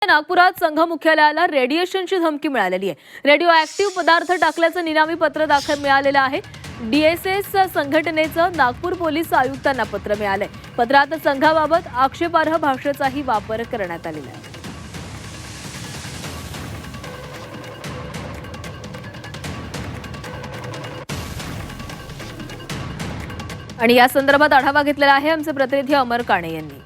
नागपुरात संघ मुख्यालयाला रेडिएशनची धमकी मिळालेली आहे। रेडिओ ऍक्टिव्ह पदार्थ टाकल्याचं निनावी पत्र दाखल मिळालेलं आहे। डीएसएस संघटनेचं नागपूर पोलीस आयुक्तांना पत्र मिळालंय। पत्रात संघाबाबत आक्षेपार्ह भाषेचाही वापर करण्यात आलेला आहे। आणि या संदर्भात आढावा घेतलेला आहे आमचे प्रतिनिधी अमर काणे यांनी।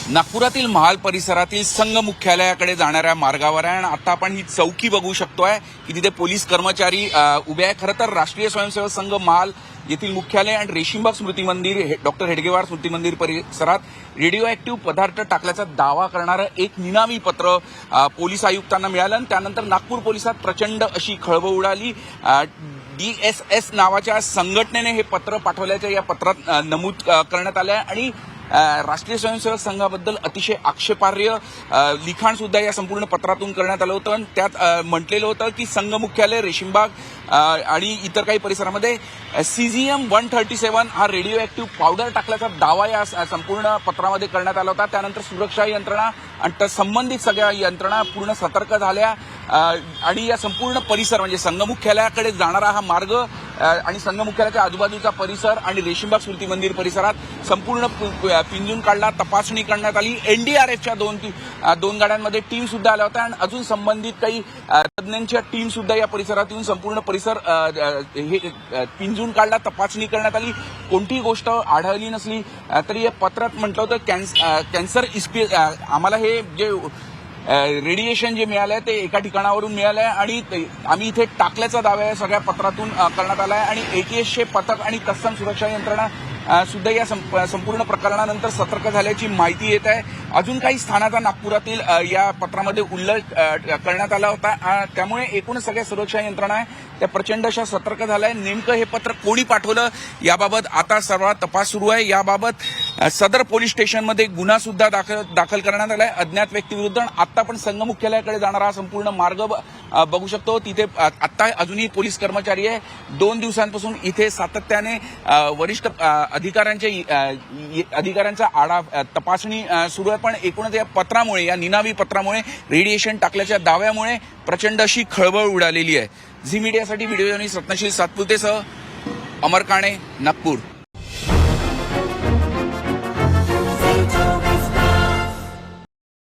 नागपुरातील महाल परिसरातील संघ मुख्यालयाकडे जाणाऱ्या मार्गावर आहे आणि आता आपण ही चौकी बघू शकतोय की तिथे पोलीस कर्मचारी उभे आहे। खरं तर राष्ट्रीय स्वयंसेवक संघ महाल येथील मुख्यालय आणि रेशीमबाग स्मृती मंदिर डॉक्टर हेडगेवार स्मृती मंदिर परिसरात रेडिओ ऍक्टिव्ह पदार्थ टाकल्याचा दावा करणारं एक निनावी पत्र पोलीस आयुक्तांना मिळालं आणि त्यानंतर नागपूर पोलिसात प्रचंड अशी खळबळ उडाली। डीएसएस नावाच्या संघटनेने हे पत्र पाठवल्याच्या या पत्रात नमूद करण्यात आलं आहे आणि राष्ट्रीय स्वयंसेवक संघाबद्दल अतिशय आक्षेपार्ह लिखाण सुद्धा या संपूर्ण पत्रातून करण्यात आलं होतं। त्यात म्हटलेलं होतं की संघ मुख्यालय रेशीमबाग आणि इतर काही परिसरामध्ये सीझियम 137 हा रेडिओ ऍक्टिव्ह पावडर टाकल्याचा दावा या संपूर्ण पत्रामध्ये करण्यात आला होता। त्यानंतर सुरक्षा यंत्रणा आणि संबंधित सगळ्या यंत्रणा पूर्ण सतर्क झाल्या आणि या संपूर्ण परिसर म्हणजे संघ मुख्यालयाकडे जाणारा हा मार्ग आणि संघ मुख्यालयाच्या आजूबाजूचा परिसर आणि रेशीमबाग स्मृती मंदिर परिसरात संपूर्ण पिंजून काढला, तपासणी करण्यात आली। एनडीआरएफच्या दोन गाड्यांमध्ये टीम सुद्धा आल्या होत्या आणि अजून संबंधित काही तज्ज्ञांच्या टीम सुद्धा या परिसरात येऊन संपूर्ण परिसर हे पिंजून काढला, तपासणी करण्यात आली। कोणतीही गोष्ट आढळली नसली तरी या पत्रात म्हटलं होतं कॅन्सर आम्हाला हे जे रेडिएशन जे मिळालंय ते एका ठिकाणावरून मिळालंय आणि आम्ही इथे टाकल्याचा दावा या सगळ्या पत्रातून करण्यात आलाय आणि एटीएसचे पथक आणि तत्सम सुरक्षा यंत्रणा सुद्धा या संपूर्ण प्रकरणानंतर सतर्क झाल्याची माहिती येत आहे। अजून काही स्थानाचा नागपुरातील या पत्रामध्ये उल्लेख करण्यात आला होता, त्यामुळे एकूण सगळ्या सुरक्षा यंत्रणा आहे त्या प्रचंड अशा सतर्क झाल्या। नेमकं हे पत्र कोणी पाठवलं याबाबत आता सर्व तपास सुरू आहे। याबाबत सदर पोलीस स्टेशनमध्ये गुन्हा सुद्धा दाखल करण्यात आलाय अज्ञात व्यक्तीविरुद्ध। आता आपण संघ मुख्यालयाकडे जाणारा हा संपूर्ण मार्ग बघू शकतो, तिथे आता अजूनही पोलीस कर्मचारी आहे। 2 दिवसांपासून इथे सातत्याने वरिष्ठ अधिकाऱ्यांचा तपासणी सुरू आहे। पण एकूणच या पत्रामुळे, या निनावी पत्रामुळे, रेडिएशन टाकल्याच्या दाव्यामुळे प्रचंड अशी खळबळ उडालेली आहे। झी मीडियासाठी व्हिडिओ जर्नलिस्ट रत्नशील सातपुतेसह अमर काणे, नागपूर।